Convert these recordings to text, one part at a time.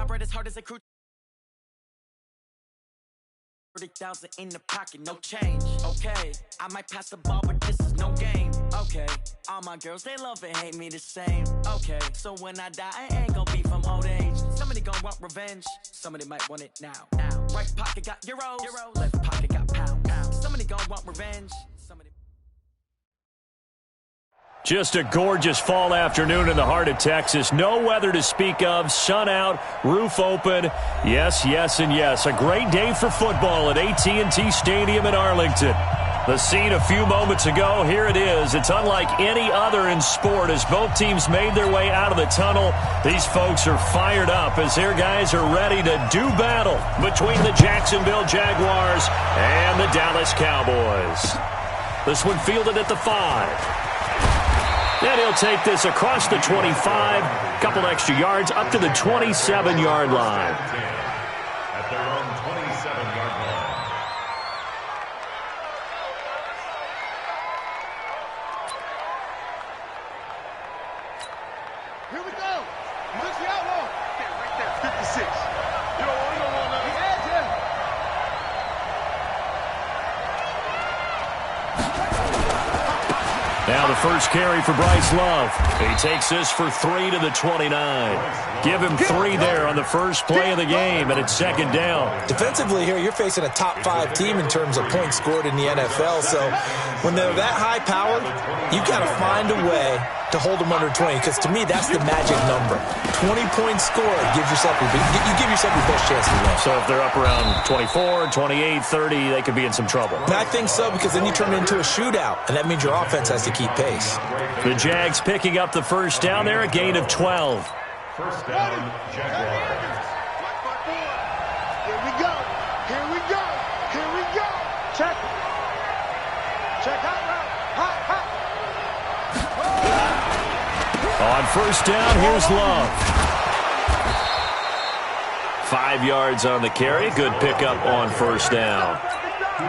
bread as hard as a crew. 30,000 in the pocket, no change. Okay, I might pass the ball, but this is no game. Okay, all my girls, they love and hate me the same. Okay, so when I die, I ain't gonna be from old age. Somebody gonna want revenge, somebody might want it now. Right pocket got euros, left pocket got pounds. Somebody gonna want revenge, somebody. Just a gorgeous fall afternoon in the heart of Texas. No weather to speak of. Sun out, roof open. Yes, yes, and yes. A great day for football at AT&T Stadium in Arlington. The scene a few moments ago, here it is. It's unlike any other in sport as both teams made their way out of the tunnel. These folks are fired up as their guys are ready to do battle between the Jacksonville Jaguars and the Dallas Cowboys. This one fielded at the 5. And he'll take this across the 25, couple extra yards up to the 27-yard line. At their own 27-yard line. Here we go. Push the outlaw. Right there, 56. You don't want that. The edge, yeah. Now the first carry for Bryce Love. He takes this for 3 to the 29. Give him 3 there on the first play of the game, and it's second down. Defensively here, you're facing a top-5 team in terms of points scored in the NFL. So when they're that high-powered, you got to find a way to hold them under 20, because to me, that's the magic number. 20 points scored gives yourself you give yourself your best chance to win. So if they're up around 24, 28, 30, they could be in some trouble. And I think so, because then you turn it into a shootout, and that means your offense has to keep pace. The Jags picking up the first down there, a gain of 12. First down, Jaguars. Here we go. Here we go. Here we go. Check. Check out route. Hot, hot. On first down, here's Love. 5 yards on the carry. Good pickup on first down.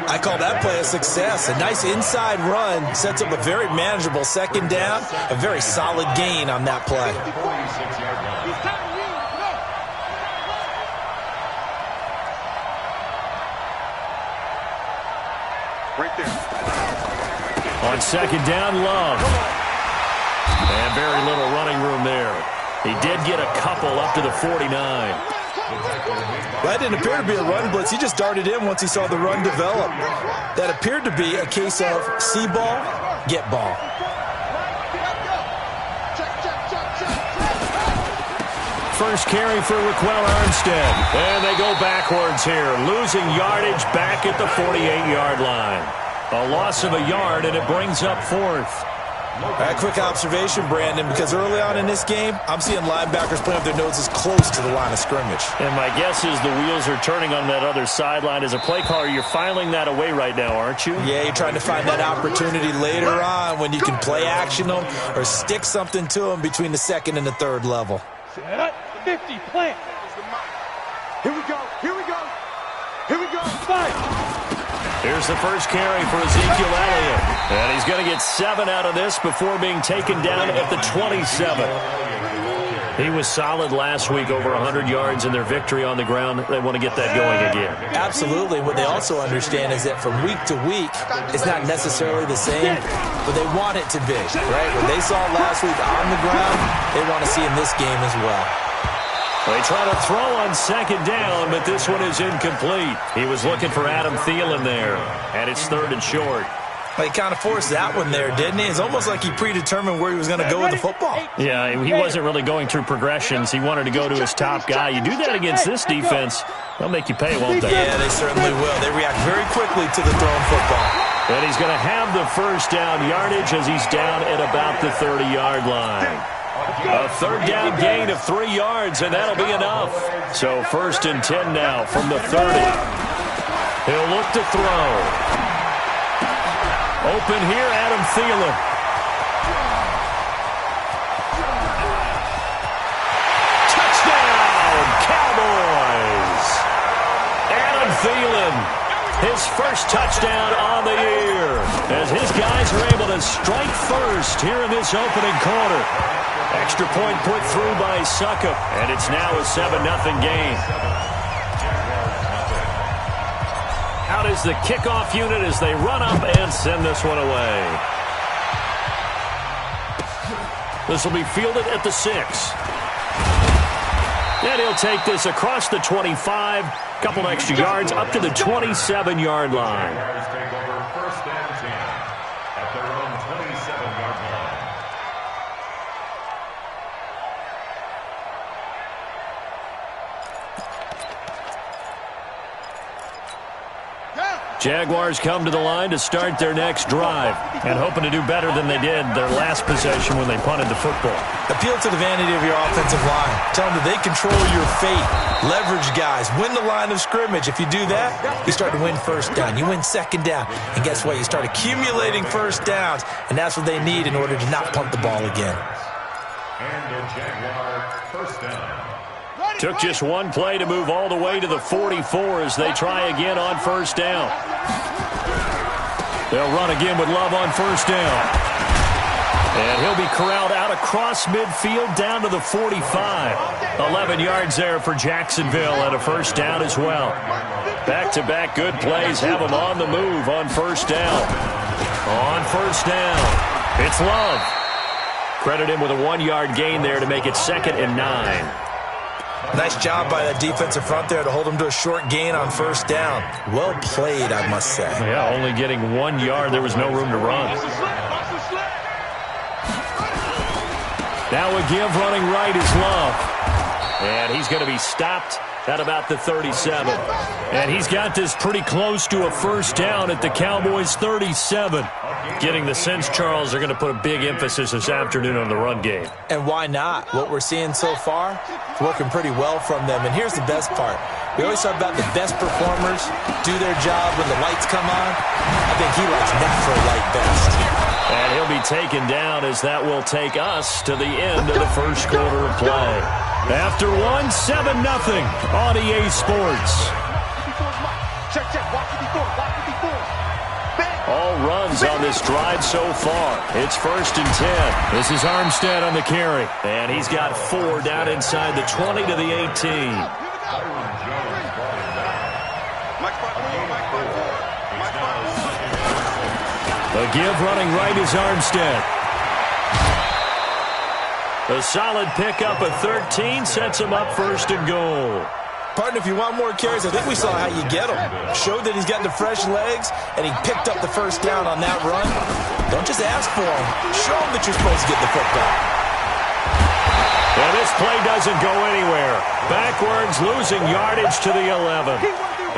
I call that play a success. A nice inside run sets up a very manageable second down. A very solid gain on that play. Right there. On second down, Love. And very little running room there. He did get a couple up to the 49. That didn't appear to be a run blitz. He just darted in once he saw the run develop. That appeared to be a case of see ball, get ball. First carry for Raquel Armstead. And they go backwards here, losing yardage back at the 48-yard line. A loss of a yard, and it brings up fourth. A quick observation, Brandon, because early on in this game, I'm seeing linebackers putting up their noses close to the line of scrimmage. And my guess is the wheels are turning on that other sideline. As a play caller, you're filing that away right now, aren't you? Yeah, you're trying to find that opportunity later on when you can play action them or stick something to them between the second and the third level. Set up, 50, plant. Here we go, here we go, here we go, 5. Here's the first carry for Ezekiel Elliott. And he's going to get 7 out of this before being taken down at the 27. He was solid last week, over 100 yards in their victory on the ground. They want to get that going again. Absolutely. What they also understand is that from week to week, it's not necessarily the same, but they want it to be, right? What they saw last week on the ground, they want to see in this game as well. They try to throw on second down, but this one is incomplete. He was looking for Adam Thielen there, and it's third and short. He kind of forced that one there, didn't he? It's almost like he predetermined where he was going to go with the football. Yeah, he wasn't really going through progressions. He wanted to go to his top guy. You do that against this defense, they'll make you pay, won't they? Yeah, they certainly will. They react very quickly to the thrown football. And he's going to have the first down yardage as he's down at about the 30-yard line. A third down gain of 3 yards, and that'll be enough. So first and 10 now from the 30. He'll look to throw. Open here, Adam Thielen. Touchdown, Cowboys. Adam Thielen his first touchdown on the year, as his guys are able to strike first here in this opening quarter. Extra point put through by Succop, and it's now a 7-0 game. Out is the kickoff unit as they run up and send this one away. This will be fielded at the 6. And he'll take this across the 25, couple extra yards up to the 27-yard line. Take over first and 10 at their own 27-yard line. Jaguars come to the line to start their next drive and hoping to do better than they did their last possession when they punted the football. Appeal to the vanity of your offensive line. Tell them that they control your fate. Leverage guys. Win the line of scrimmage. If you do that, you start to win first down. You win second down. And guess what? You start accumulating first downs, and that's what they need in order to not punt the ball again. And a Jaguar first down. Took just one play to move all the way to the 44 as they try again on first down. They'll run again with Love on first down. And he'll be corralled out across midfield down to the 45. 11 yards there for Jacksonville and a first down as well. Back-to-back good plays have them on the move on first down. On first down, it's Love. Credit him with a 1-yard gain there to make it 2nd and 9. Nice job by that defensive front there to hold them to a short gain on first down. Well played, I must say. Yeah, only getting 1 yard. There was no room to run. Now a give running right is Love. And he's going to be stopped at about the 37. And he's got this pretty close to a first down at the Cowboys' 37. Getting the sense, Charles, they're going to put a big emphasis this afternoon on the run game. And why not? What we're seeing so far, it's working pretty well from them. And here's the best part. We always talk about the best performers do their job when the lights come on. I think he likes natural light best. And he'll be taken down as that will take us to the end of the first quarter of play. After 7-0 on EA Sports. All runs on this drive so far. It's 1st and 10. This is Armstead on the carry. And he's got 4 down inside the 20 to the 18. The give running right is Armstead. A solid pickup of 13 sets him up 1st and goal. Partner, if you want more carries, I think we saw how you get them. Showed that he's got the fresh legs, and he picked up the first down on that run. Don't just ask for him. Show him that you're supposed to get the football. And this play doesn't go anywhere. Backwards, losing yardage to the 11.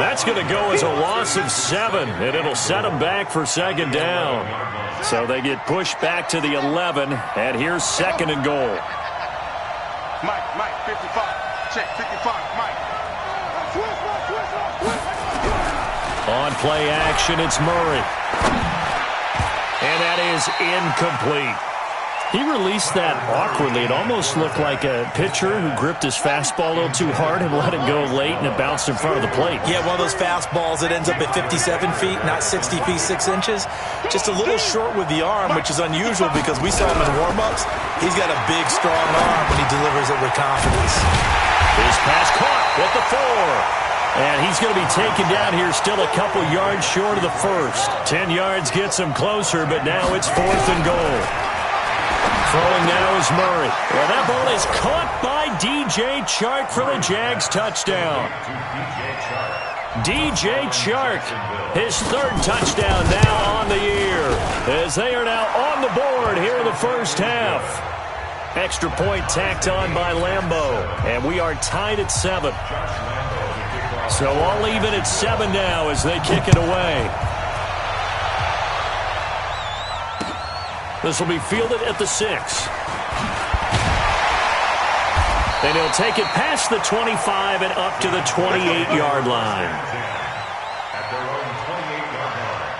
That's going to go as a loss of 7, and it'll set them back for 2nd down. So they get pushed back to the 11, and here's 2nd and goal. Mike, 55. Check, 55, Mike. On play action, it's Murray. And that is incomplete. He released that awkwardly. It almost looked like a pitcher who gripped his fastball a little too hard and let it go late, and it bounced in front of the plate. Yeah, one of those fastballs that ends up at 57 feet, not 60 feet, 6 inches. Just a little short with the arm, which is unusual because we saw him in warm-ups. He's got a big, strong arm when he delivers it with confidence. His pass caught at the 4. And he's going to be taken down here still a couple yards short of the first. 10 yards gets him closer, but now it's 4th and goal. Throwing now is Murray. Well, that ball is caught by DJ Chark for the Jags touchdown. DJ Chark, his 3rd touchdown now on the year, as they are now on the board here in the first half. Extra point tacked on by Lambeau, and we are tied at 7. So all even at 7 now as they kick it away. This will be fielded at the 6. And he'll take it past the 25 and up to the 28-yard line. At their own 28-yard line.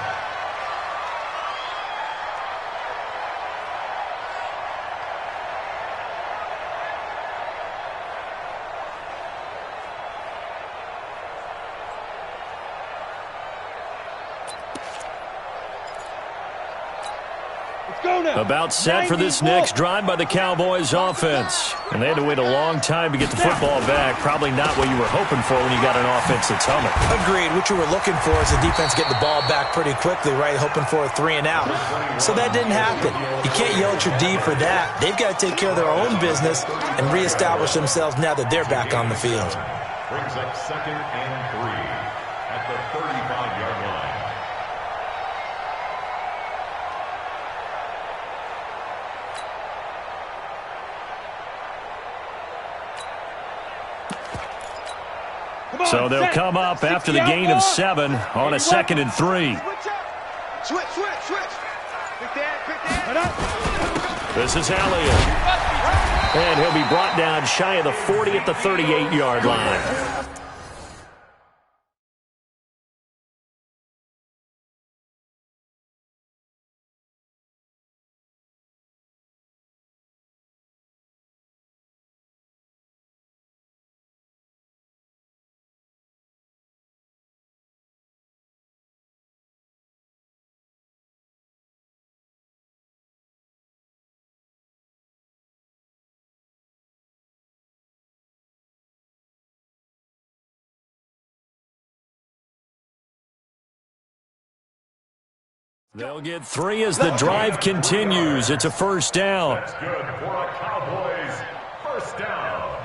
About set for this next drive by the Cowboys offense. And they had to wait a long time to get the football back. Probably not what you were hoping for when you got an offense that's humming. Agreed. What you were looking for is the defense getting the ball back pretty quickly, right? Hoping for a 3 and out. So that didn't happen. You can't yell at your D for that. They've got to take care of their own business and reestablish themselves now that they're back on the field. Brings up 2nd and 3 at the 35-yard line. So they'll come up after the gain of 7 on a 2nd and 3. Switch. This is Elliott. And he'll be brought down shy of the 40 at the 38-yard line. They'll get 3 as the drive continues. It's a first down. That's good for a Cowboys first down.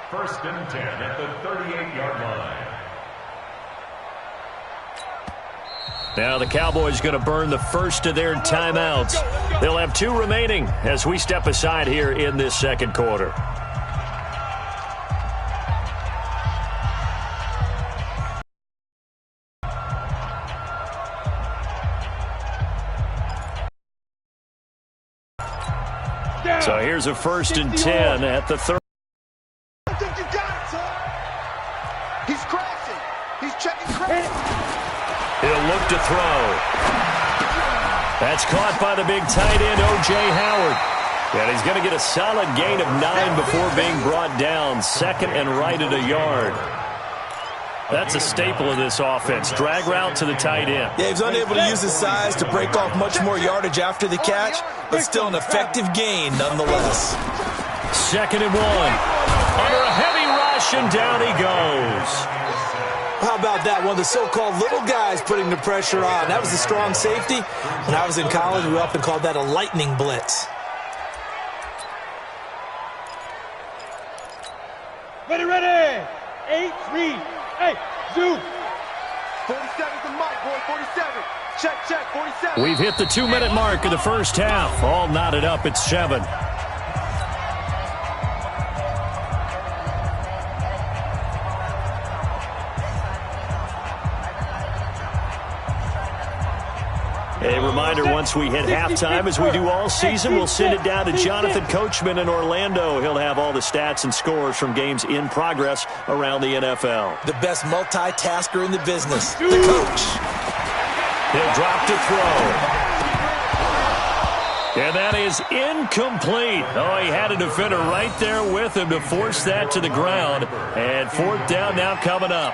1st and 10 at the 38-yard line. Now the Cowboys going to burn the first of their timeouts. They'll have 2 remaining as we step aside here in this second quarter. So here's a 1st and 10 at the 30. I think you got it, son. He's crashing. He's checking credit. He'll look to throw. That's caught by the big tight end, O.J. Howard. And he's going to get a solid gain of 9 before being brought down. 2nd and right at a yard. That's a staple of this offense. Drag route to the tight end. Yeah, he's unable to use his size to break off much more yardage after the catch, but still an effective gain nonetheless. 2nd and 1. Under a heavy rush, and down he goes. How about that? One of the so-called little guys putting the pressure on. That was a strong safety. When I was in college, we often called that a lightning blitz. Ready. 8-3. Hey, Zoo. 47's the mark, boy. 47. Check. 47. We've hit the 2-minute mark of the first half. All knotted up at 7. A reminder, once we hit halftime, as we do all season, we'll send it down to Jonathan Coachman in Orlando. He'll have all the stats and scores from games in progress around the NFL. The best multitasker in the business, the coach. He'll drop to throw. And that is incomplete. Oh, he had a defender right there with him to force that to the ground. And 4th down now coming up.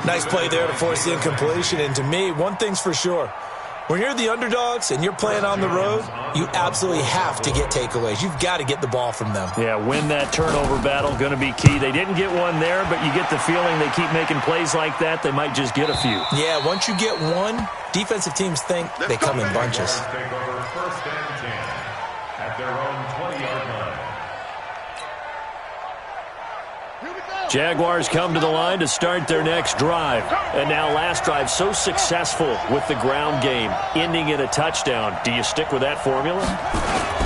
Nice play there to force the incompletion. And to me, one thing's for sure. When you're the underdogs and you're playing on the road, you absolutely have to get takeaways. You've got to get the ball from them. Yeah, win that turnover battle, going to be key. They didn't get one there, but you get the feeling they keep making plays like that, they might just get a few. Yeah, once you get one, defensive teams think they come in bunches. Take over 1st and 10 at their own 20-yard line. Jaguars come to the line to start their next drive. And now last drive so successful with the ground game, ending in a touchdown. Do you stick with that formula?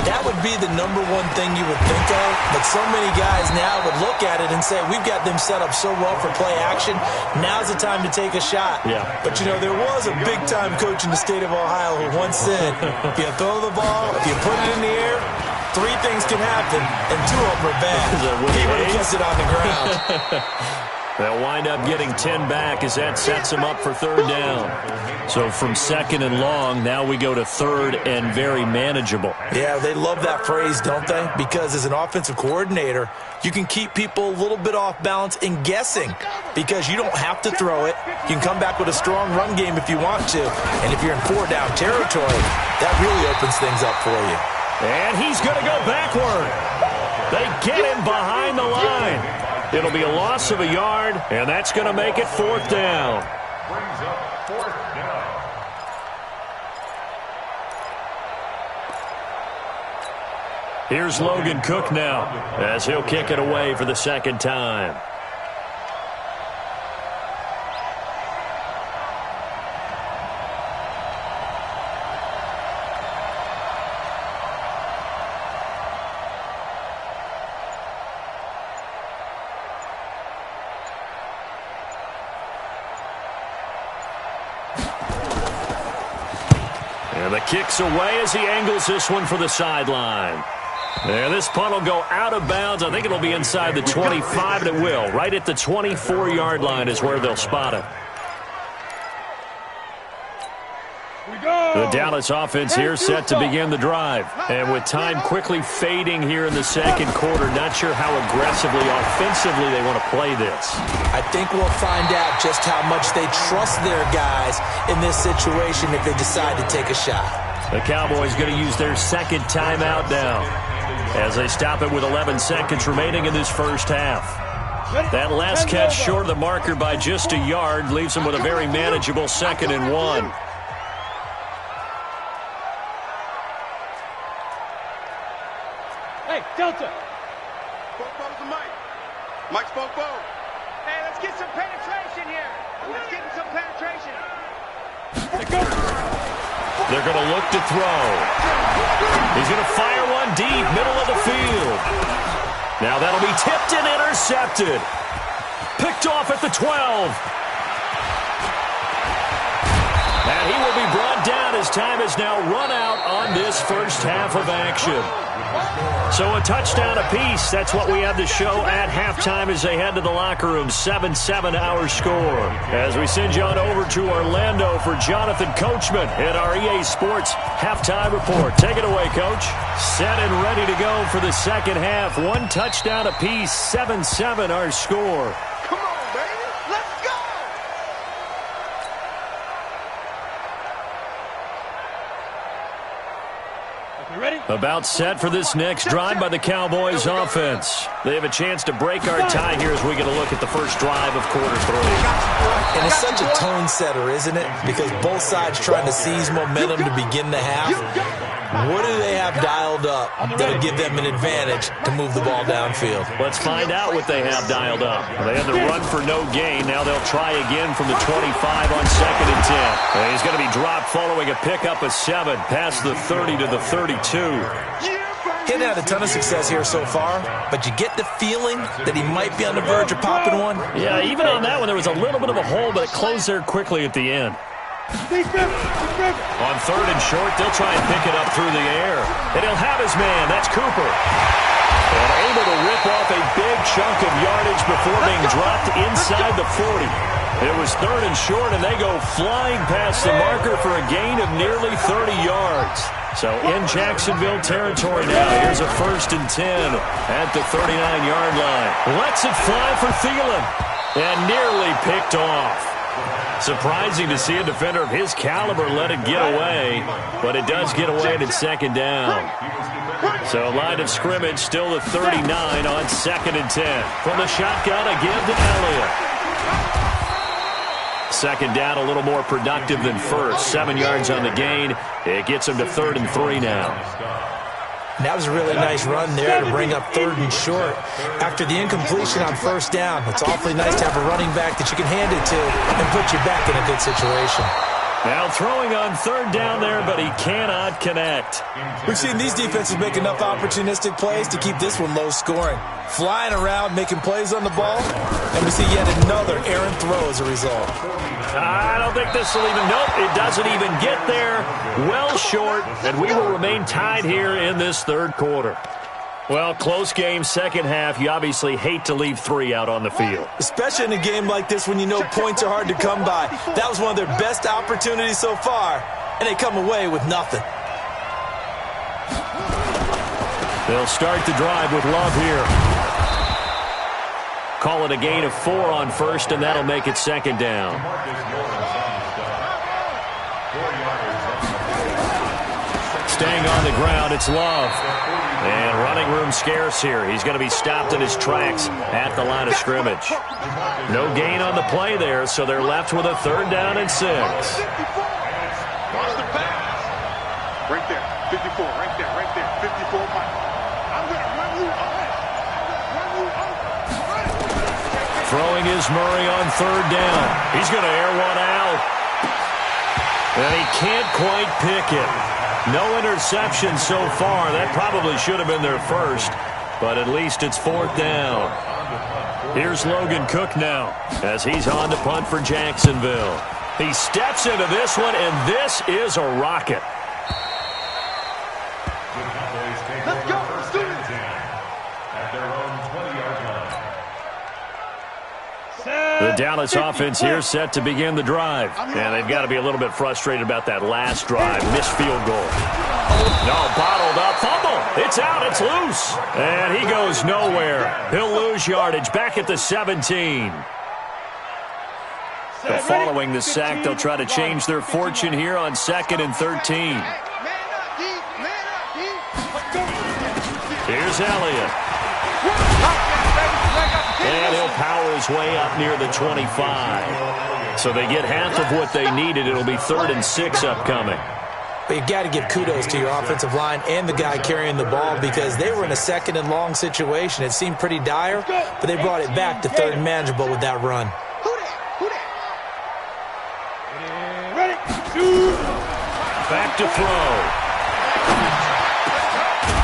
That would be the #1 thing you would think of, but so many guys now would look at it and say, we've got them set up so well for play action, now's the time to take a shot. Yeah. But, you know, there was a big-time coach in the state of Ohio who once said, if you throw the ball, if you put it in the air, 3 things can happen, and 2 of them are bad. He would have kept it on the ground. They'll wind up getting 10 back as that sets them up for third down. So from second and long, now we go to third and very manageable. Yeah, they love that phrase, don't they? Because as an offensive coordinator, you can keep people a little bit off balance and guessing because you don't have to throw it. You can come back with a strong run game if you want to. And if you're in four-down territory, that really opens things up for you. And he's going to go backward. They get him behind the line. It'll be a loss of a yard, and that's going to make it fourth down. Brings up fourth down. Here's Logan Cook now as he'll kick it away for the second time. And the kick's away as he angles this one for the sideline. And this punt will go out of bounds. I think it'll be inside the 25, and it will. Right at the 24-yard line is where they'll spot it. The Dallas offense here set to begin the drive. And with time quickly fading here in the second quarter, not sure how aggressively, offensively they want to play this. I think we'll find out just how much they trust their guys in this situation if they decide to take a shot. The Cowboys going to use their second timeout now as they stop it with 11 seconds remaining in this first half. That last catch short of the marker by just a yard leaves them with a very manageable 2nd and 1. Hey, Delta. Spoke to Mike. Mike spoke both. Hey, let's get some penetration here. Let's get some penetration. They're going to look to throw. He's going to fire one deep, middle of the field. Now that'll be tipped and intercepted. Picked off at the 12. And he will be brought down as time is now run out on this first half of action. So a touchdown apiece. That's what we have to show at halftime as they head to the locker room. 7-7 our score. As we send you on over to Orlando for Jonathan Coachman at our EA Sports halftime report. Take it away, Coach. Set and ready to go for the second half. One touchdown apiece. 7-7 our score. Come on, baby. Let's go. About set for this next drive by the Cowboys offense. They have a chance to break our tie here as we get a look at the first drive of quarter 3. And it's such a tone setter, isn't it? Because both sides trying to seize momentum to begin the half. What do they have dialed up that'll give them an advantage to move the ball downfield? Let's find out what they have dialed up. They had the run for no gain. Now they'll try again from the 25 on 2nd and 10. And he's going to be dropped following a pickup of 7 past the 30 to the 32. He hadn't had a ton of success here so far, but you get the feeling that he might be on the verge of popping one. Yeah, even on that one, there was a little bit of a hole, but it closed there quickly at the end. On 3rd and short, they'll try and pick it up through the air. And he'll have his man. That's Cooper. And able to rip off a big chunk of yardage before being dropped inside the 40. It was 3rd and short, and they go flying past the marker for a gain of nearly 30 yards. So in Jacksonville territory now. Here's a 1st and 10 at the 39-yard line. Lets it fly for Thielen. And nearly picked off. Surprising to see a defender of his caliber let it get away, but it does get away at 2nd down. So line of scrimmage still the 39 on 2nd and 10. From the shotgun, a give to Elliott. 2nd down, a little more productive than first. 7 yards on the gain. It gets him to 3rd and 3 now. And that was a really nice run there to bring up 3rd and short. After the incompletion on 1st down, it's awfully nice to have a running back that you can hand it to and put you back in a good situation. Now throwing on 3rd down there, but he cannot connect. We've seen these defenses make enough opportunistic plays to keep this one low scoring. Flying around, making plays on the ball, and we see yet another errant throw as a result. I don't think this will even, nope, it doesn't even get there. Well short, and we will remain tied here in this 3rd quarter. Well, close game, second half. You obviously hate to leave 3 out on the field. Especially in a game like this when you know points are hard to come by. That was one of their best opportunities so far, and they come away with nothing. They'll start the drive with Love here. Call it a gain of 4 on first, and that'll make it second down. Staying on the ground, it's Love. And running room scarce here. He's going to be stopped in his tracks at the line of scrimmage. No gain on the play there, so they're left with a 3rd down and 6. Watch the pass. Right there, 54, right there, 54 Mike. I'm going to run you over. Throwing is Murray on 3rd down. He's going to air one out. And he can't quite pick it. No interception so far. That probably should have been their first, but at least it's 4th down. Here's Logan Cook now as he's on to punt for Jacksonville. He steps into this one, and this is a rocket. Let's go. Let's do it. At their own 20-yard line. The Dallas offense here set to begin the drive. And they've got to be a little bit frustrated about that last drive. Missed field goal. No, bottled up. Fumble. It's out. It's loose. And he goes nowhere. He'll lose yardage back at the 17. So following the sack, they'll try to change their fortune here on 2nd and 13. Here's Elliott. And he'll power his way up near the 25. So they get half of what they needed. It'll be 3rd and 6 upcoming. But you got to give kudos to your offensive line and the guy carrying the ball because they were in a 2nd and long situation. It seemed pretty dire, but they brought it back to 3rd and manageable with that run. Back to throw.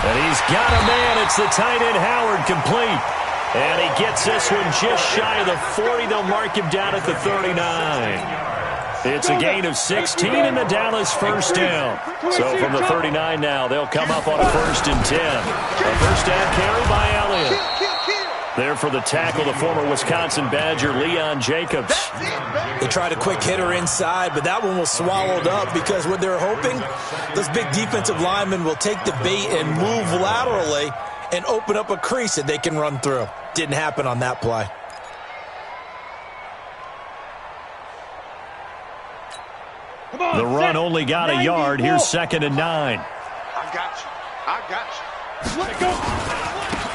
And he's got a man. It's the tight end Howard, complete. And he gets this one just shy of the 40. They'll mark him down at the 39. It's a gain of 16 in the Dallas 1st down. So from the 39 now, they'll come up on a 1st and 10. A 1st down carry by Elliott. There for the tackle, the former Wisconsin Badger, Leon Jacobs. They tried a quick hitter inside, but that one was swallowed up because what they're hoping, those big defensive linemen will take the bait and move laterally and open up a crease that they can run through. Didn't happen on that play. The run only got a yard. Here's 2nd and 9. I got you.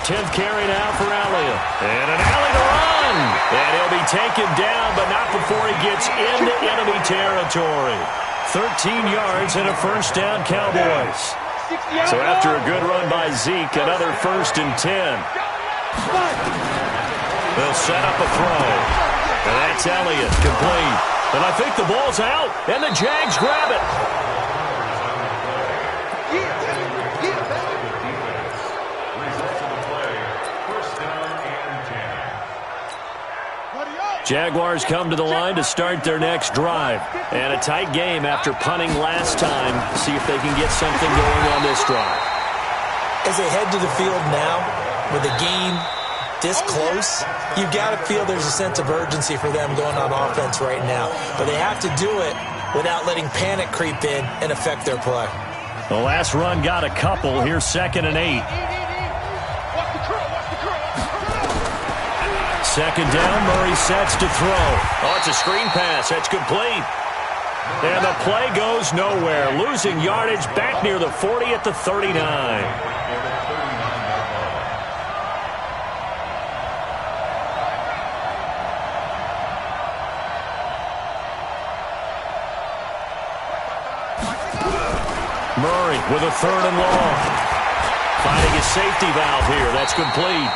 10th carry now for Elliott. And an alley to run. And he'll be taken down, but not before he gets into enemy territory. 13 yards and a 1st down, Cowboys. So after a good run by Zeke, another 1st and 10. They'll set up a throw. And that's Elliott, complete. And I think the ball's out, and the Jags grab it. Jaguars come to the line to start their next drive. And a tight game after punting last time. See if they can get something going on this drive. As they head to the field now, with a game this close, you got to feel there's a sense of urgency for them going on offense right now. But they have to do it without letting panic creep in and affect their play. The last run got a couple. Here's 2nd and 8. 2nd down, Murray sets to throw. Oh, it's a screen pass. That's complete. And the play goes nowhere. Losing yardage back near the 40 at the 39. Murray with a 3rd and long. Finding his safety valve here. That's complete.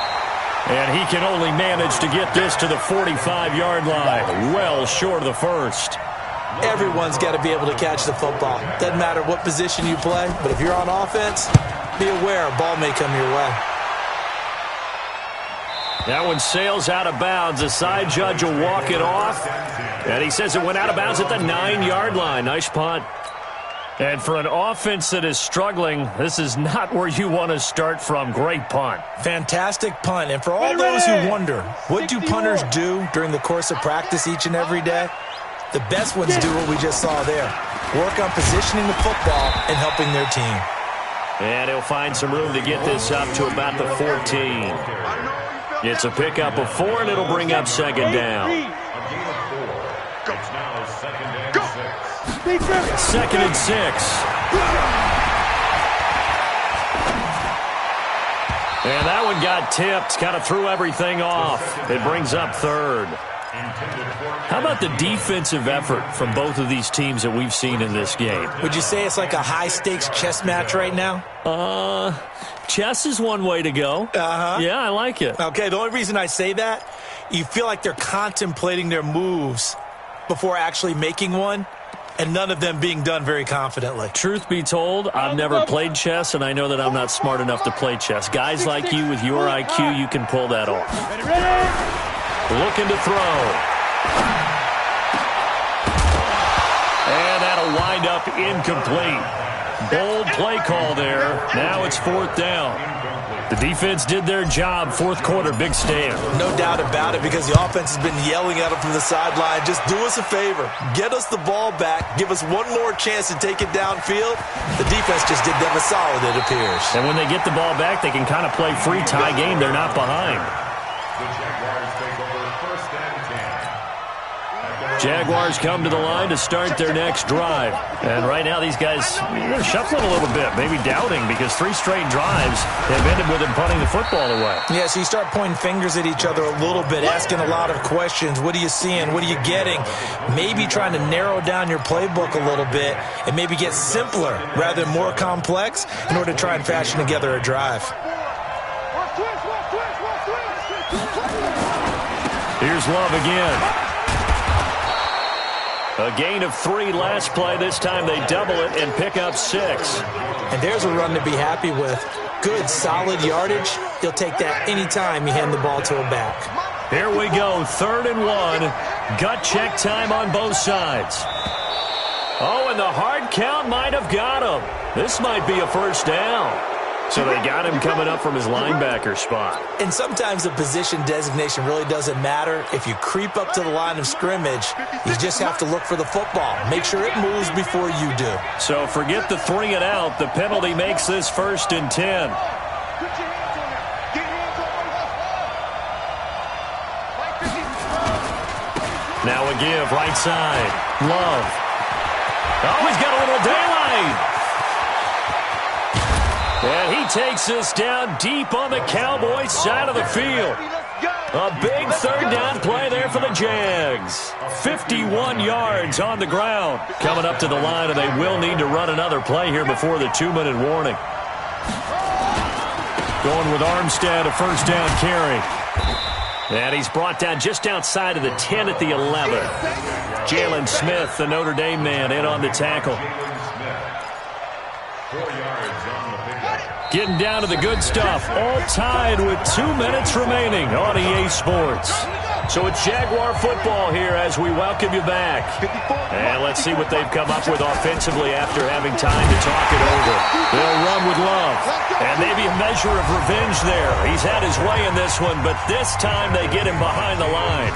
And he can only manage to get this to the 45-yard line. Well short of the 1st. Everyone's got to be able to catch the football. Doesn't matter what position you play, but if you're on offense, be aware a ball may come your way. That one sails out of bounds. The side judge will walk it off. And he says it went out of bounds at the 9-yard line. Nice punt. And for an offense that is struggling, this is not where you want to start from. Great punt. Fantastic punt. And for all those who wonder, what do punters do during the course of practice each and every day? The best ones do what we just saw there. Work on positioning the football and helping their team. And he'll find some room to get this up to about the 14. It's a pickup of 4, and it'll bring up second down. Second and 6. And that one got tipped, kind of threw everything off. It brings up third. How about the defensive effort from both of these teams that we've seen in this game? Would you say it's like a high-stakes chess match right now? Chess is one way to go. Yeah, I like it. Okay, the only reason I say that, you feel like they're contemplating their moves before actually making one, and none of them being done very confidently. Truth be told, I've never played chess, and I know that I'm not smart enough to play chess. Guys like you with your IQ, you can pull that off. Looking to throw. And that'll wind up incomplete. Bold play call there. Now it's 4th down. The defense did their job. 4th quarter, big stand. No doubt about it, because the offense has been yelling at them from the sideline. Just do us a favor. Get us the ball back. Give us one more chance to take it downfield. The defense just did them a solid, it appears. And when they get the ball back, they can kind of play free tie game. They're not behind. Jaguars come to the line to start their next drive. And right now these guys, they're shuffling a little bit, maybe doubting, because 3 straight drives have ended with them punting the football away. Yeah, so you start pointing fingers at each other a little bit, asking a lot of questions. What are you seeing? What are you getting? Maybe trying to narrow down your playbook a little bit and maybe get simpler rather than more complex in order to try and fashion together a drive. Here's Love again. A gain of 3 last play. This time they double it and pick up 6. And there's a run to be happy with. Good, solid yardage. He'll take that anytime you hand the ball to a back. Here we go, 3rd and 1. Gut check time on both sides. Oh, and the hard count might have got him. This might be a 1st down. So they got him coming up from his linebacker spot. And sometimes the position designation really doesn't matter. If you creep up to the line of scrimmage, you just have to look for the football. Make sure it moves before you do. So forget the 3 and out. The penalty makes this 1st and 10. Now a give, right side. Love. Oh, he's got a little daylight. And he takes this down deep on the Cowboys side of the field. A big 3rd down play there for the Jags. 51 yards on the ground. Coming up to the line, and they will need to run another play here before the 2-minute warning. Going with Armstead, a 1st down carry. And he's brought down just outside of the 10 at the 11. Jalen Smith, the Notre Dame man, in on the tackle. 4 yards on the pickup. Getting down to the good stuff. All tied with 2 minutes remaining on EA Sports. So it's Jaguar football here as we welcome you back. And let's see what they've come up with offensively after having time to talk it over. They'll run with Love. And maybe a measure of revenge there. He's had his way in this one, but this time they get him behind the line.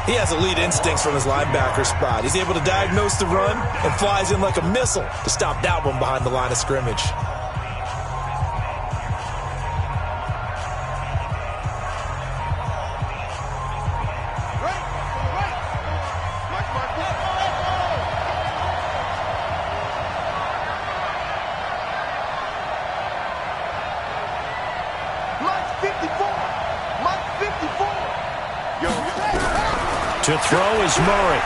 He has elite instincts from his linebacker spot. He's able to diagnose the run and flies in like a missile to stop that one behind the line of scrimmage. To throw is Murray.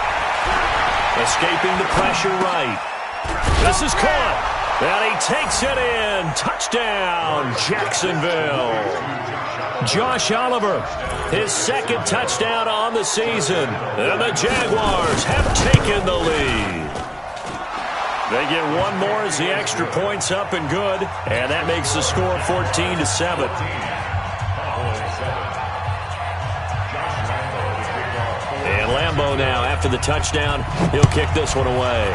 Escaping the pressure right. This is caught. And he takes it in. Touchdown, Jacksonville. Josh Oliver, his 2nd touchdown on the season. And the Jaguars have taken the lead. They get one more as the extra point's up and good. And that makes the score 14-7. And Lambeau now, after the touchdown, he'll kick this one away.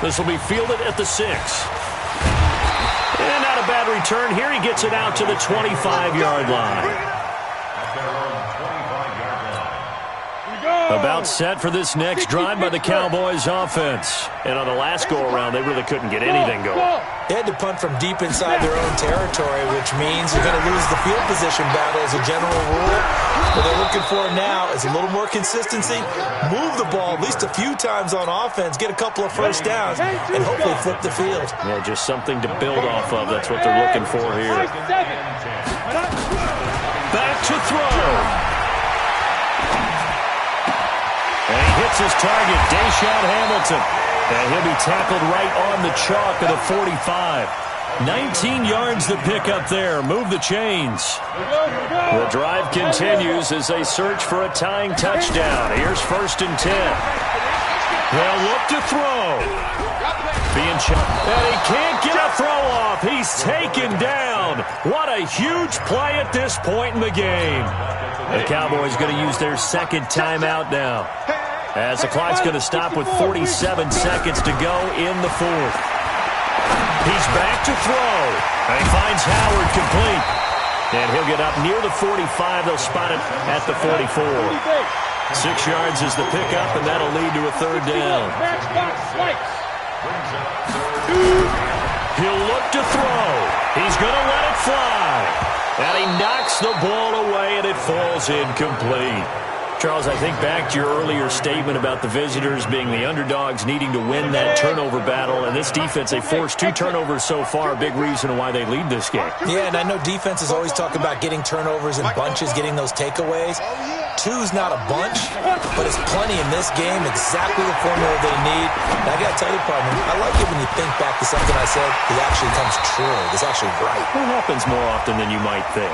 This will be fielded at the 6. And not a bad return here. He gets it out to the 25-yard line. About set for this next drive by the Cowboys offense. And on the last go-around, they really couldn't get anything going. They had to punt from deep inside their own territory, which means you're going to lose the field position battle as a general rule. What they're looking for now is a little more consistency, move the ball at least a few times on offense, get a couple of first downs, and hopefully flip the field. Yeah, just something to build off of. That's what they're looking for here. Back to throw. And he hits his target, Deshaun Hamilton. And he'll be tackled right on the chalk of the 45. 19 yards to pick up there. Move the chains. The drive continues as they search for a tying touchdown. Here's 1st and 10. They'll look to throw. Being checked. And he can't get a throw off. He's taken down. What a huge play at this point in the game. The Cowboys going to use their second timeout now, as the clock's going to stop with 47 seconds to go in the 4th. He's back to throw. And he finds Howard complete. And he'll get up near the 45. They'll spot it at the 44. 6 yards is the pickup, and that'll lead to a 3rd down. He'll look to throw. He's going to let it fly. And he knocks the ball away, and it falls incomplete. Charles, I think back to your earlier statement about the visitors being the underdogs needing to win that turnover battle. And this defense, they forced 2 turnovers so far, a big reason why they lead this game. Yeah, and I know defenses always talk about getting turnovers in bunches, getting those takeaways. 2's not a bunch, but it's plenty in this game, exactly the formula they need. And I got to tell you, partner, I like it when you think back to something I said that actually comes true. It's actually right. It happens more often than you might think.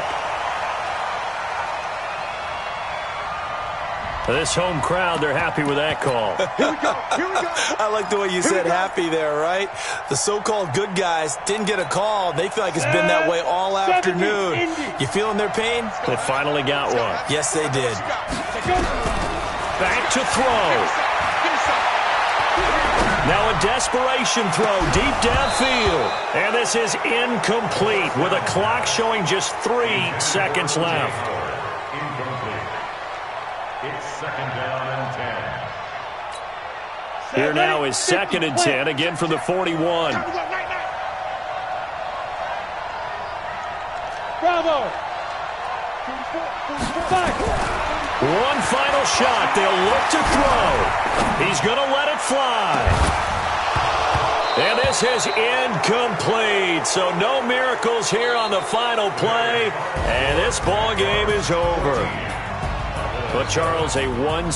This home crowd, they're happy with that call. Here we go. Here we go. I like the way you said happy there, right? The so-called good guys didn't get a call. They feel like it's been that way all afternoon. You feeling their pain? They finally got one. Yes, they did. Back to throw. Now a desperation throw deep downfield. And this is incomplete with a clock showing just 3 seconds left. It's 2nd down and 10. Here now is 2nd and 10, again from the 41. Bravo. One final shot. They'll look to throw. He's going to let it fly. And this is incomplete. So no miracles here on the final play. And this ball game is over. But Charles, a one